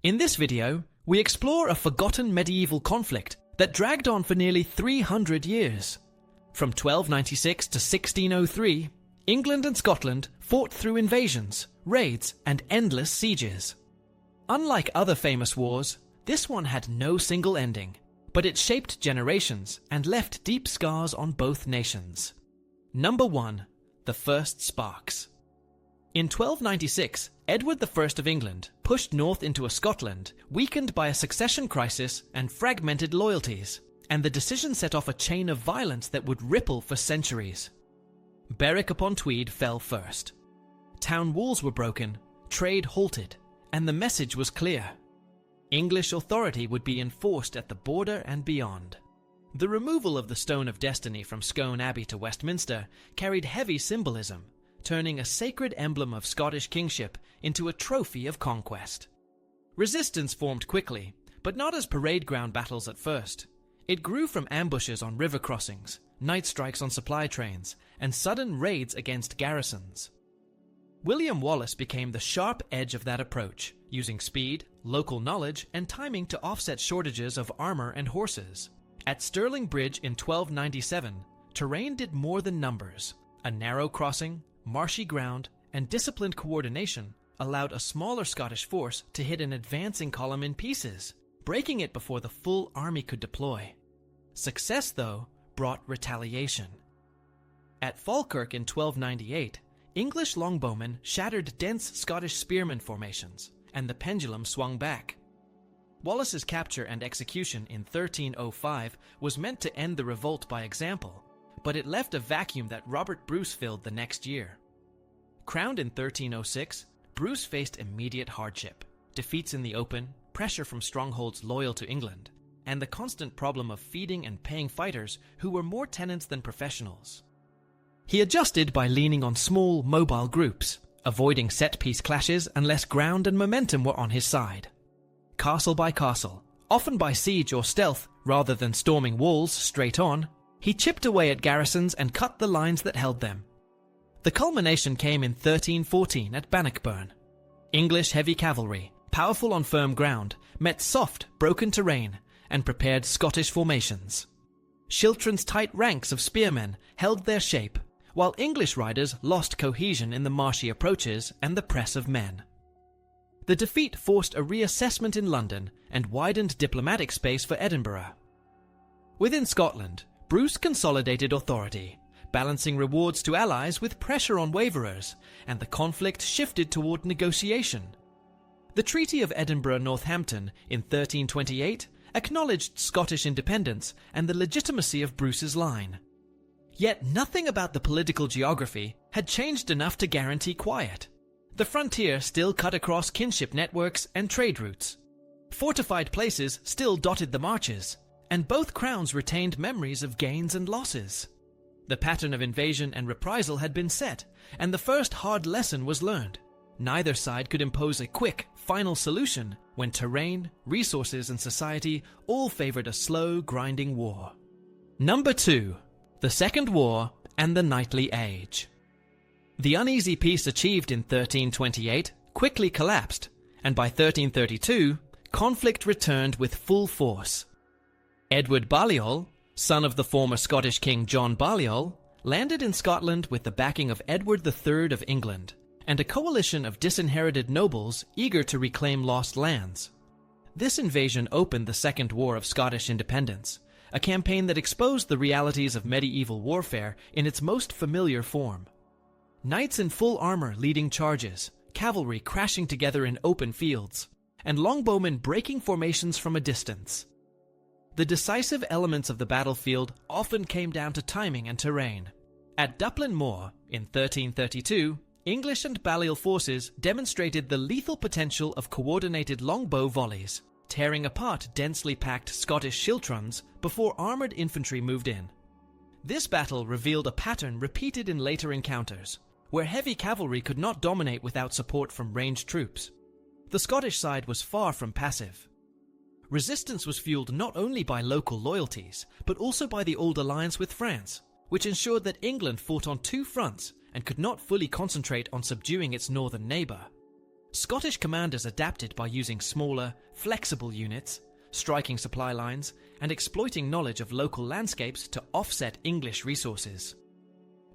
In this video, we explore a forgotten medieval conflict that dragged on for nearly 300 years. From 1296 to 1603, England and Scotland fought through invasions, raids, and endless sieges. Unlike other famous wars, this one had no single ending, but it shaped generations and left deep scars on both nations. Number 1. The First Sparks. In 1296, Edward I of England pushed north into Scotland, weakened by a succession crisis and fragmented loyalties, and the decision set off a chain of violence that would ripple for centuries. Berwick-upon-Tweed fell first. Town walls were broken, trade halted, and the message was clear. English authority would be enforced at the border and beyond. The removal of the Stone of Destiny from Scone Abbey to Westminster carried heavy symbolism, turning a sacred emblem of Scottish kingship into a trophy of conquest. Resistance formed quickly, but not as parade ground battles at first. It grew from ambushes on river crossings, night strikes on supply trains, and sudden raids against garrisons. William Wallace became the sharp edge of that approach, using speed, local knowledge, and timing to offset shortages of armor and horses. At Stirling Bridge in 1297, terrain did more than numbers. A narrow crossing, marshy ground, and disciplined coordination allowed a smaller Scottish force to hit an advancing column in pieces, breaking it before the full army could deploy. Success, though, brought retaliation. At Falkirk in 1298, English longbowmen shattered dense Scottish spearmen formations, and the pendulum swung back. Wallace's capture and execution in 1305 was meant to end the revolt by example, but it left a vacuum that Robert Bruce filled the next year. Crowned in 1306, Bruce faced immediate hardship, defeats in the open, pressure from strongholds loyal to England, and the constant problem of feeding and paying fighters who were more tenants than professionals. He adjusted by leaning on small, mobile groups, avoiding set-piece clashes unless ground and momentum were on his side. Castle by castle, often by siege or stealth rather than storming walls straight on, he chipped away at garrisons and cut the lines that held them. The culmination came in 1314 at Bannockburn. English heavy cavalry, powerful on firm ground, met soft, broken terrain and prepared Scottish formations. Chiltern's tight ranks of spearmen held their shape, while English riders lost cohesion in the marshy approaches and the press of men. The defeat forced a reassessment in London and widened diplomatic space for Edinburgh. Within Scotland, Bruce consolidated authority, balancing rewards to allies with pressure on waverers, and the conflict shifted toward negotiation. The Treaty of Edinburgh-Northampton in 1328 acknowledged Scottish independence and the legitimacy of Bruce's line. Yet nothing about the political geography had changed enough to guarantee quiet. The frontier still cut across kinship networks and trade routes. Fortified places still dotted the marches, and both crowns retained memories of gains and losses. The pattern of invasion and reprisal had been set, and the first hard lesson was learned. Neither side could impose a quick, final solution when terrain, resources, and society all favored a slow, grinding war. Number 2. The Second War and the Knightly Age. The uneasy peace achieved in 1328 quickly collapsed, and by 1332, conflict returned with full force. Edward Balliol, son of the former Scottish King John Balliol, landed in Scotland with the backing of Edward III of England, and a coalition of disinherited nobles eager to reclaim lost lands. This invasion opened the Second War of Scottish Independence, a campaign that exposed the realities of medieval warfare in its most familiar form. Knights in full armor leading charges, cavalry crashing together in open fields, and longbowmen breaking formations from a distance. The decisive elements of the battlefield often came down to timing and terrain. At Duplin Moor, in 1332, English and Balliol forces demonstrated the lethal potential of coordinated longbow volleys, tearing apart densely packed Scottish schiltrons before armoured infantry moved in. This battle revealed a pattern repeated in later encounters, where heavy cavalry could not dominate without support from ranged troops. The Scottish side was far from passive. Resistance was fueled not only by local loyalties, but also by the old alliance with France, which ensured that England fought on two fronts and could not fully concentrate on subduing its northern neighbour. Scottish commanders adapted by using smaller, flexible units, striking supply lines, and exploiting knowledge of local landscapes to offset English resources.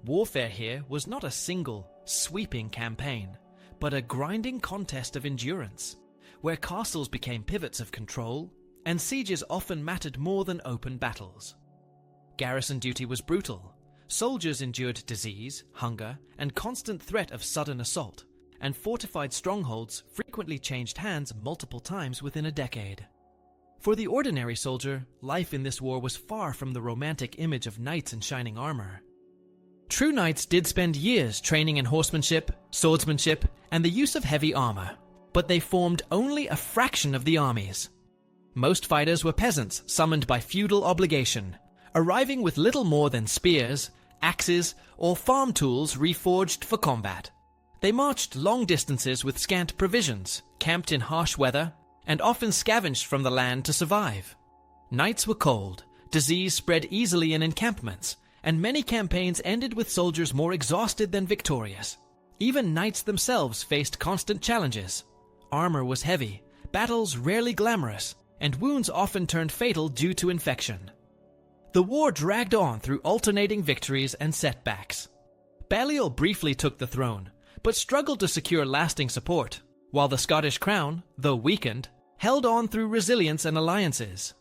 Warfare here was not a single, sweeping campaign, but a grinding contest of endurance, where castles became pivots of control, and sieges often mattered more than open battles. Garrison duty was brutal. Soldiers endured disease, hunger, and constant threat of sudden assault, and fortified strongholds frequently changed hands multiple times within a decade. For the ordinary soldier, life in this war was far from the romantic image of knights in shining armor. True knights did spend years training in horsemanship, swordsmanship, and the use of heavy armor, but they formed only a fraction of the armies. Most fighters were peasants summoned by feudal obligation, arriving with little more than spears, axes, or farm tools reforged for combat. They marched long distances with scant provisions, camped in harsh weather, and often scavenged from the land to survive. Nights were cold, disease spread easily in encampments, and many campaigns ended with soldiers more exhausted than victorious. Even knights themselves faced constant challenges. Armor was heavy, battles rarely glamorous, and wounds often turned fatal due to infection. The war dragged on through alternating victories and setbacks. Balliol briefly took the throne, but struggled to secure lasting support, while the Scottish crown, though weakened, held on through resilience and alliances.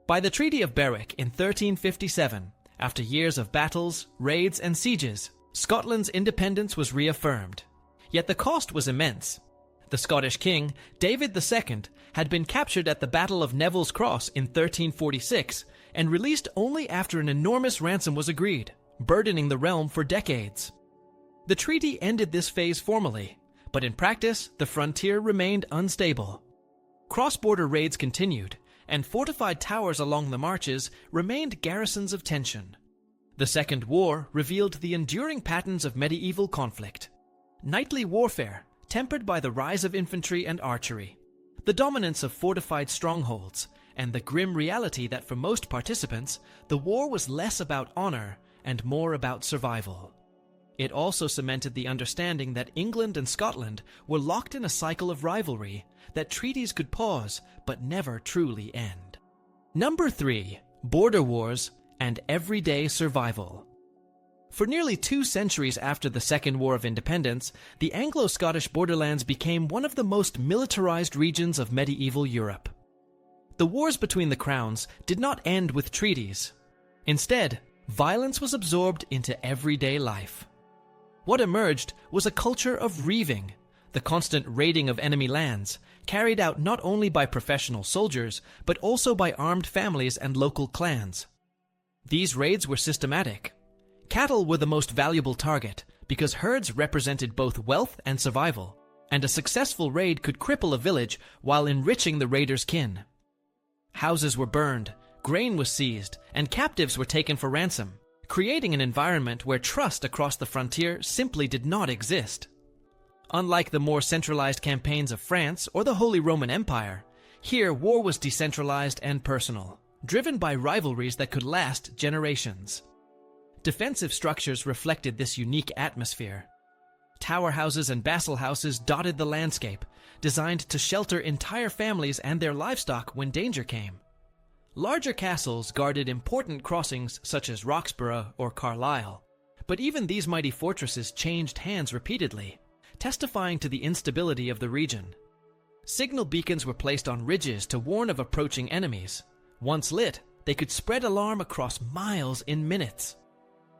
By the Treaty of Berwick in 1357, after years of battles, raids, and sieges, Scotland's independence was reaffirmed. Yet the cost was immense. The Scottish king, David II, had been captured at the Battle of Neville's Cross in 1346 and released only after an enormous ransom was agreed, burdening the realm for decades. The treaty ended this phase formally, but in practice, the frontier remained unstable. Cross-border raids continued, and fortified towers along the marches remained garrisons of tension. The Second War revealed the enduring patterns of medieval conflict. Knightly warfare, tempered by the rise of infantry and archery, the dominance of fortified strongholds, and the grim reality that for most participants, the war was less about honor and more about survival. It also cemented the understanding that England and Scotland were locked in a cycle of rivalry, that treaties could pause but never truly end. Number 3. Border Wars and Everyday Survival. For nearly 2 centuries after the Second War of Independence, the Anglo-Scottish borderlands became one of the most militarized regions of medieval Europe. The wars between the crowns did not end with treaties. Instead, violence was absorbed into everyday life. What emerged was a culture of reaving, the constant raiding of enemy lands, carried out not only by professional soldiers, but also by armed families and local clans. These raids were systematic. Cattle were the most valuable target, because herds represented both wealth and survival, and a successful raid could cripple a village while enriching the raider's kin. Houses were burned, grain was seized, and captives were taken for ransom, creating an environment where trust across the frontier simply did not exist. Unlike the more centralized campaigns of France or the Holy Roman Empire, here war was decentralized and personal, driven by rivalries that could last generations. Defensive structures reflected this unique atmosphere. Tower houses and vassal houses dotted the landscape, designed to shelter entire families and their livestock when danger came. Larger castles guarded important crossings such as Roxburgh or Carlisle, but even these mighty fortresses changed hands repeatedly, testifying to the instability of the region. Signal beacons were placed on ridges to warn of approaching enemies. Once lit, they could spread alarm across miles in minutes.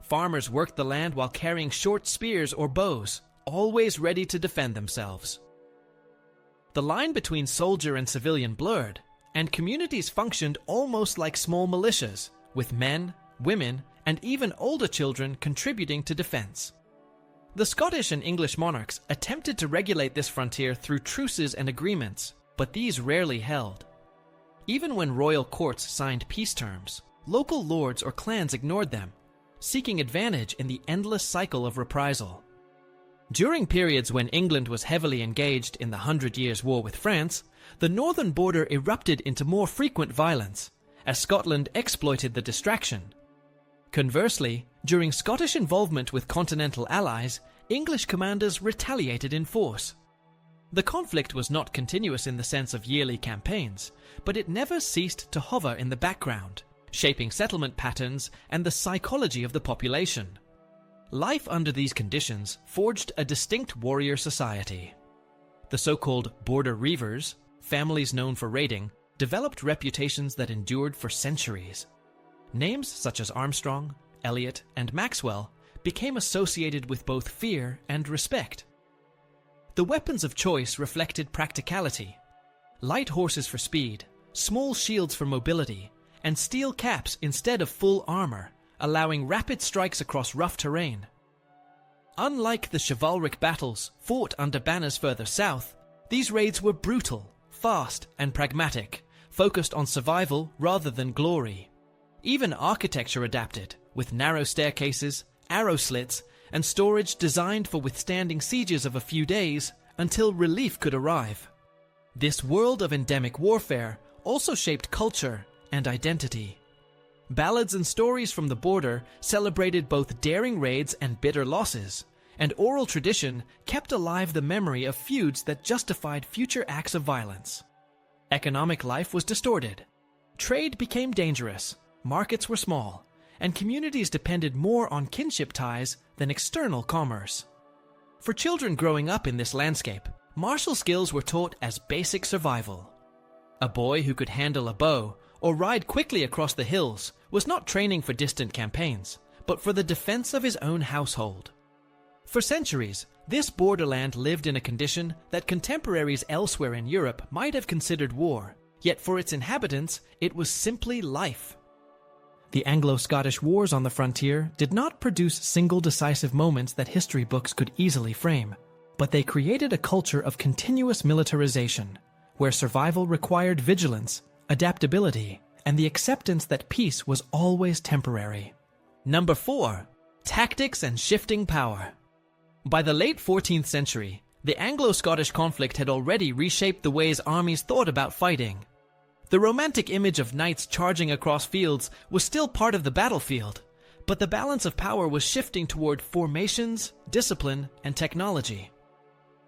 Farmers worked the land while carrying short spears or bows, always ready to defend themselves. The line between soldier and civilian blurred, and communities functioned almost like small militias, with men, women, and even older children contributing to defense. The Scottish and English monarchs attempted to regulate this frontier through truces and agreements, but these rarely held. Even when royal courts signed peace terms, local lords or clans ignored them, seeking advantage in the endless cycle of reprisal. During periods when England was heavily engaged in the 100 Years' War with France, the northern border erupted into more frequent violence, as Scotland exploited the distraction. Conversely, during Scottish involvement with continental allies, English commanders retaliated in force. The conflict was not continuous in the sense of yearly campaigns, but it never ceased to hover in the background, shaping settlement patterns and the psychology of the population. Life under these conditions forged a distinct warrior society. The so-called border reivers, families known for raiding, developed reputations that endured for centuries. Names such as Armstrong, Elliot, and Maxwell became associated with both fear and respect. The weapons of choice reflected practicality: light horses for speed, small shields for mobility, and steel caps instead of full armor, allowing rapid strikes across rough terrain. Unlike the chivalric battles fought under banners further south, these raids were brutal, fast, and pragmatic, focused on survival rather than glory. Even architecture adapted, with narrow staircases, arrow slits, and storage designed for withstanding sieges of a few days until relief could arrive. This world of endemic warfare also shaped culture and identity. Ballads and stories from the border celebrated both daring raids and bitter losses, and oral tradition kept alive the memory of feuds that justified future acts of violence. Economic life was distorted. Trade became dangerous, markets were small, and communities depended more on kinship ties than external commerce. For children growing up in this landscape, martial skills were taught as basic survival. A boy who could handle a bow or ride quickly across the hills was not training for distant campaigns, but for the defense of his own household. For centuries, this borderland lived in a condition that contemporaries elsewhere in Europe might have considered war, yet for its inhabitants, it was simply life. The Anglo-Scottish Wars on the frontier did not produce single decisive moments that history books could easily frame, but they created a culture of continuous militarization, where survival required vigilance, adaptability, and the acceptance that peace was always temporary. Number 4. Tactics and shifting power. By the late 14th century, the Anglo-Scottish conflict had already reshaped the ways armies thought about fighting. The romantic image of knights charging across fields was still part of the battlefield, but the balance of power was shifting toward formations, discipline, and technology.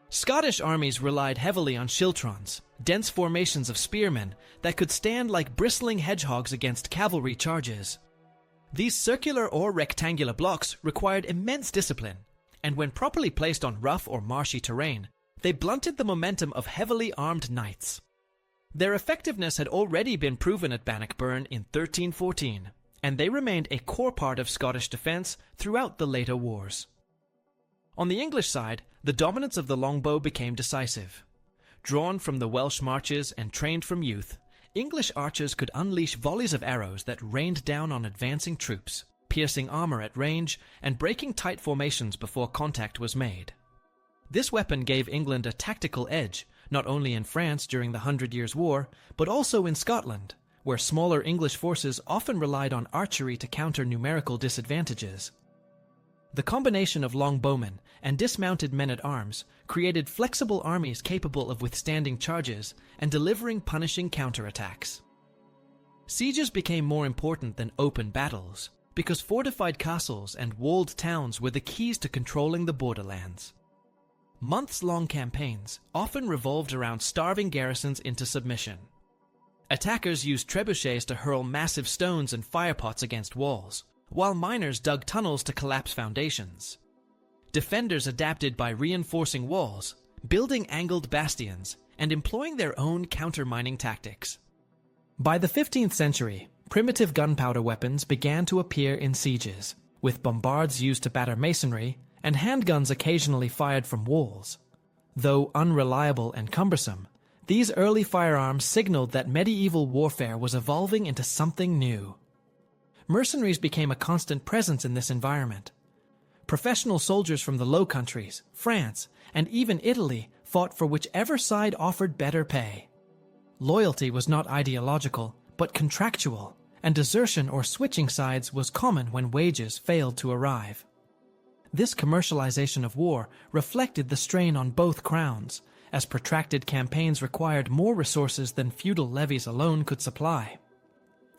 Scottish armies relied heavily on schiltrons, dense formations of spearmen that could stand like bristling hedgehogs against cavalry charges. These circular or rectangular blocks required immense discipline, and when properly placed on rough or marshy terrain, they blunted the momentum of heavily armed knights. Their effectiveness had already been proven at Bannockburn in 1314, and they remained a core part of Scottish defence throughout the later wars. On the English side, the dominance of the longbow became decisive. Drawn from the Welsh marches and trained from youth, English archers could unleash volleys of arrows that rained down on advancing troops, piercing armour at range and breaking tight formations before contact was made. This weapon gave England a tactical edge, not only in France during the 100 Years' War, but also in Scotland, where smaller English forces often relied on archery to counter numerical disadvantages. The combination of longbowmen and dismounted men-at-arms created flexible armies capable of withstanding charges and delivering punishing counterattacks. Sieges became more important than open battles, because fortified castles and walled towns were the keys to controlling the borderlands. Months-long campaigns often revolved around starving garrisons into submission. Attackers used trebuchets to hurl massive stones and firepots against walls, while miners dug tunnels to collapse foundations. Defenders adapted by reinforcing walls, building angled bastions, and employing their own countermining tactics. By the 15th century, primitive gunpowder weapons began to appear in sieges, with bombards used to batter masonry and handguns occasionally fired from walls. Though unreliable and cumbersome, these early firearms signaled that medieval warfare was evolving into something new. Mercenaries became a constant presence in this environment. Professional soldiers from the Low Countries, France, and even Italy fought for whichever side offered better pay. Loyalty was not ideological, but contractual, and desertion or switching sides was common when wages failed to arrive. This commercialization of war reflected the strain on both crowns, as protracted campaigns required more resources than feudal levies alone could supply.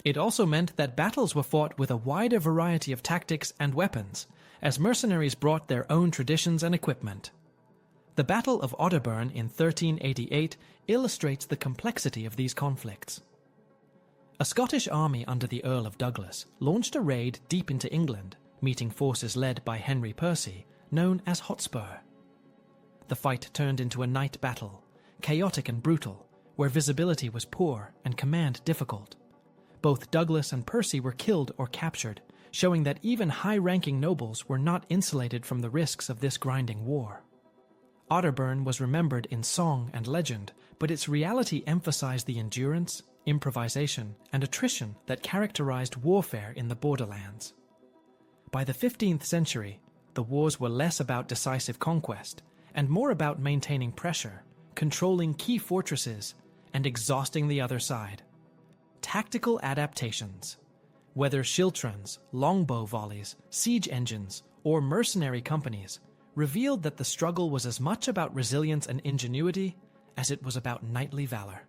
It also meant that battles were fought with a wider variety of tactics and weapons, as mercenaries brought their own traditions and equipment. The Battle of Otterburn in 1388 illustrates the complexity of these conflicts. A Scottish army under the Earl of Douglas launched a raid deep into England, meeting forces led by Henry Percy, known as Hotspur. The fight turned into a night battle, chaotic and brutal, where visibility was poor and command difficult. Both Douglas and Percy were killed or captured, showing that even high-ranking nobles were not insulated from the risks of this grinding war. Otterburn was remembered in song and legend, but its reality emphasized the endurance, improvisation, and attrition that characterized warfare in the borderlands. By the 15th century, the wars were less about decisive conquest and more about maintaining pressure, controlling key fortresses, and exhausting the other side. Tactical adaptations, whether schiltrons, longbow volleys, siege engines, or mercenary companies, revealed that the struggle was as much about resilience and ingenuity as it was about knightly valor.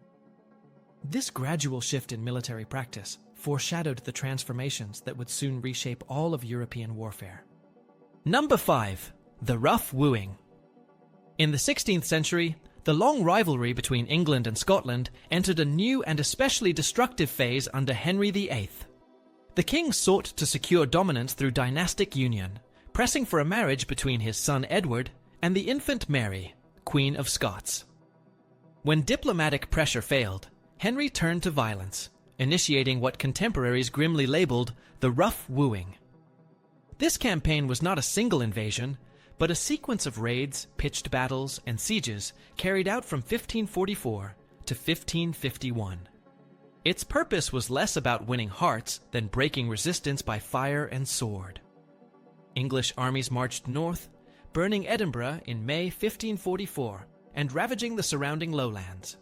This gradual shift in military practice foreshadowed the transformations that would soon reshape all of European warfare. Number 5. The Rough Wooing. In the 16th century, the long rivalry between England and Scotland entered a new and especially destructive phase under Henry VIII. The king sought to secure dominance through dynastic union, pressing for a marriage between his son Edward and the infant Mary, Queen of Scots. When diplomatic pressure failed, Henry turned to violence, initiating what contemporaries grimly labeled the Rough Wooing. This campaign was not a single invasion, but a sequence of raids, pitched battles, and sieges carried out from 1544 to 1551. Its purpose was less about winning hearts than breaking resistance by fire and sword. English armies marched north, burning Edinburgh in May 1544 and ravaging the surrounding lowlands.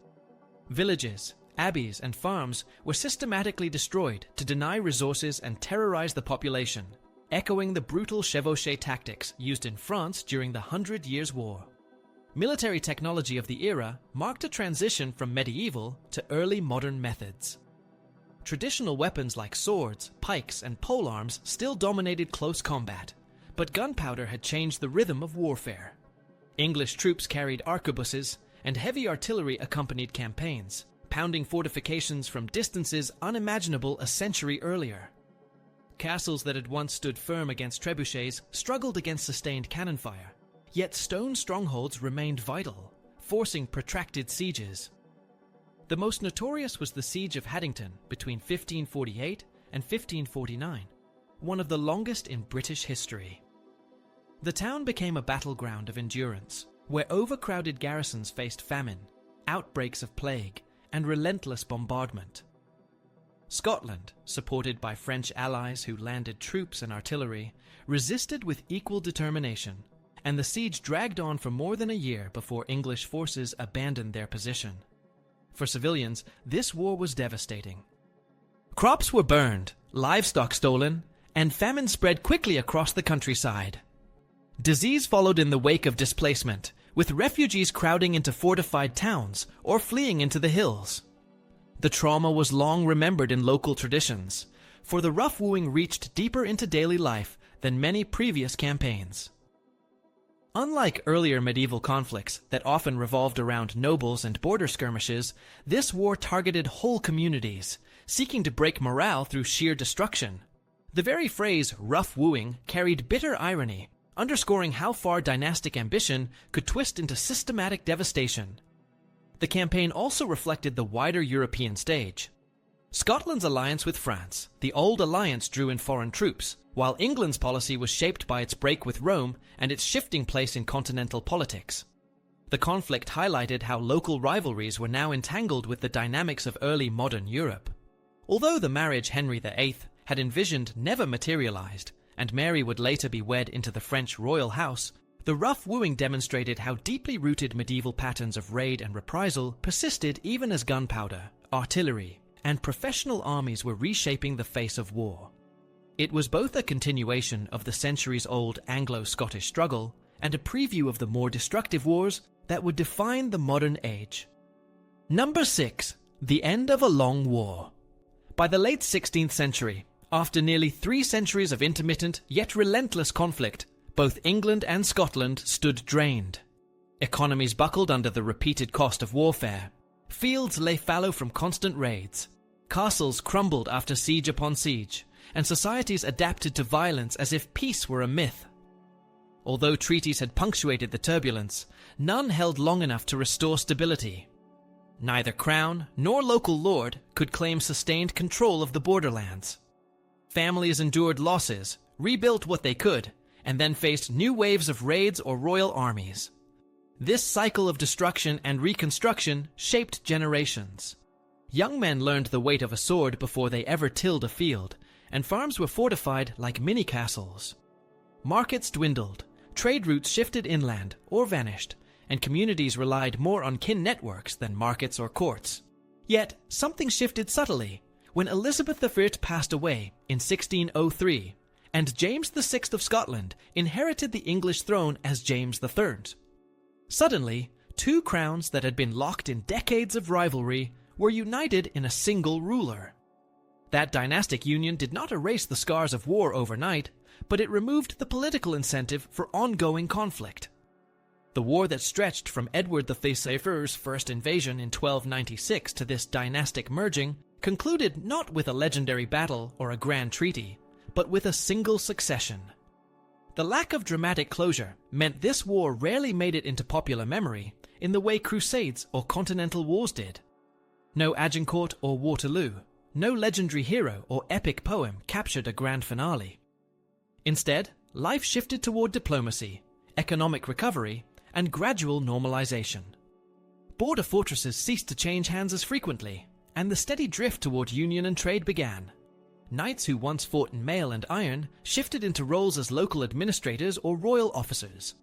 Villages, abbeys, and farms were systematically destroyed to deny resources and terrorize the population, echoing the brutal chevauchée tactics used in France during the 100 Years' War. Military technology of the era marked a transition from medieval to early modern methods. Traditional weapons like swords, pikes, and polearms still dominated close combat, but gunpowder had changed the rhythm of warfare. English troops carried arquebuses, and heavy artillery accompanied campaigns, pounding fortifications from distances unimaginable a century earlier. Castles that had once stood firm against trebuchets struggled against sustained cannon fire, yet stone strongholds remained vital, forcing protracted sieges. The most notorious was the Siege of Haddington between 1548 and 1549, one of the longest in British history. The town became a battleground of endurance, where overcrowded garrisons faced famine, outbreaks of plague, and relentless bombardment. Scotland, supported by French allies who landed troops and artillery, resisted with equal determination, and the siege dragged on for more than a year before English forces abandoned their position. For civilians, this war was devastating. Crops were burned, livestock stolen, and famine spread quickly across the countryside. Disease followed in the wake of displacement, with refugees crowding into fortified towns or fleeing into the hills. The trauma was long remembered in local traditions, for the rough wooing reached deeper into daily life than many previous campaigns. Unlike earlier medieval conflicts that often revolved around nobles and border skirmishes, this war targeted whole communities, seeking to break morale through sheer destruction. The very phrase rough wooing carried bitter irony, underscoring how far dynastic ambition could twist into systematic devastation. The campaign also reflected the wider European stage. Scotland's alliance with France, the old alliance, drew in foreign troops, while England's policy was shaped by its break with Rome and its shifting place in continental politics. The conflict highlighted how local rivalries were now entangled with the dynamics of early modern Europe. Although the marriage Henry VIII had envisioned never materialized, and Mary would later be wed into the French royal house, the rough wooing demonstrated how deeply rooted medieval patterns of raid and reprisal persisted even as gunpowder, artillery, and professional armies were reshaping the face of war. It was both a continuation of the centuries-old Anglo-Scottish struggle and a preview of the more destructive wars that would define the modern age. Number 6. The end of a long war. By the late 16th century, after nearly 3 centuries of intermittent yet relentless conflict, both England and Scotland stood drained. Economies buckled under the repeated cost of warfare. Fields lay fallow from constant raids. Castles crumbled after siege upon siege, and societies adapted to violence as if peace were a myth. Although treaties had punctuated the turbulence, none held long enough to restore stability. Neither crown nor local lord could claim sustained control of the borderlands. Families endured losses, rebuilt what they could, and then faced new waves of raids or royal armies. This cycle of destruction and reconstruction shaped generations. Young men learned the weight of a sword before they ever tilled a field, and farms were fortified like mini-castles. Markets dwindled, trade routes shifted inland or vanished, and communities relied more on kin networks than markets or courts. Yet, something shifted subtly when Elizabeth I passed away in 1603, and James VI of Scotland inherited the English throne as James III. Suddenly, two crowns that had been locked in decades of rivalry were united in a single ruler. That dynastic union did not erase the scars of war overnight, but it removed the political incentive for ongoing conflict. The war that stretched from Edward the Thessalon's first invasion in 1296 to this dynastic merging concluded not with a legendary battle or a grand treaty, but with a single succession. The lack of dramatic closure meant this war rarely made it into popular memory in the way Crusades or Continental Wars did. No Agincourt or Waterloo, no legendary hero or epic poem captured a grand finale. Instead, life shifted toward diplomacy, economic recovery, and gradual normalization. Border fortresses ceased to change hands as frequently, and the steady drift toward union and trade began. Knights who once fought in mail and iron shifted into roles as local administrators or royal officers.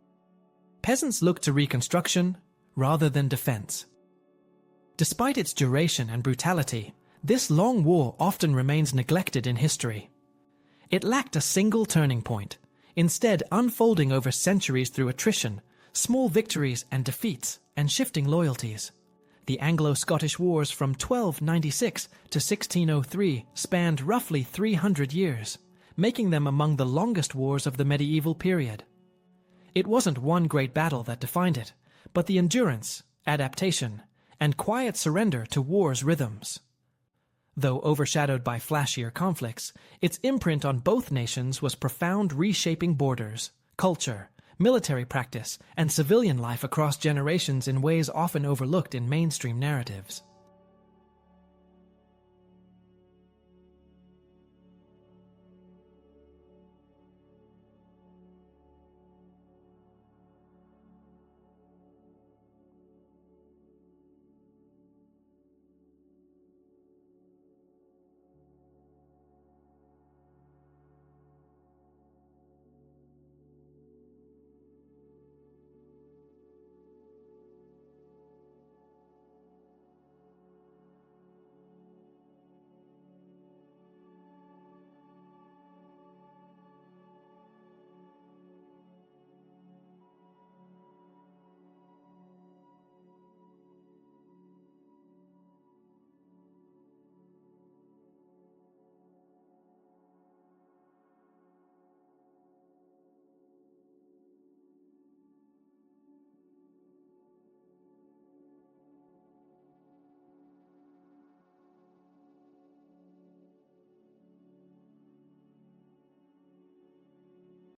Peasants looked to reconstruction rather than defense. Despite its duration and brutality, this long war often remains neglected in history. It lacked a single turning point, instead unfolding over centuries through attrition, small victories and defeats, and shifting loyalties. The Anglo-Scottish Wars from 1296 to 1603 spanned roughly 300 years, making them among the longest wars of the medieval period. It wasn't one great battle that defined it, but the endurance, adaptation, and quiet surrender to war's rhythms. Though overshadowed by flashier conflicts, its imprint on both nations was profound, reshaping borders, culture, military practice, and civilian life across generations in ways often overlooked in mainstream narratives.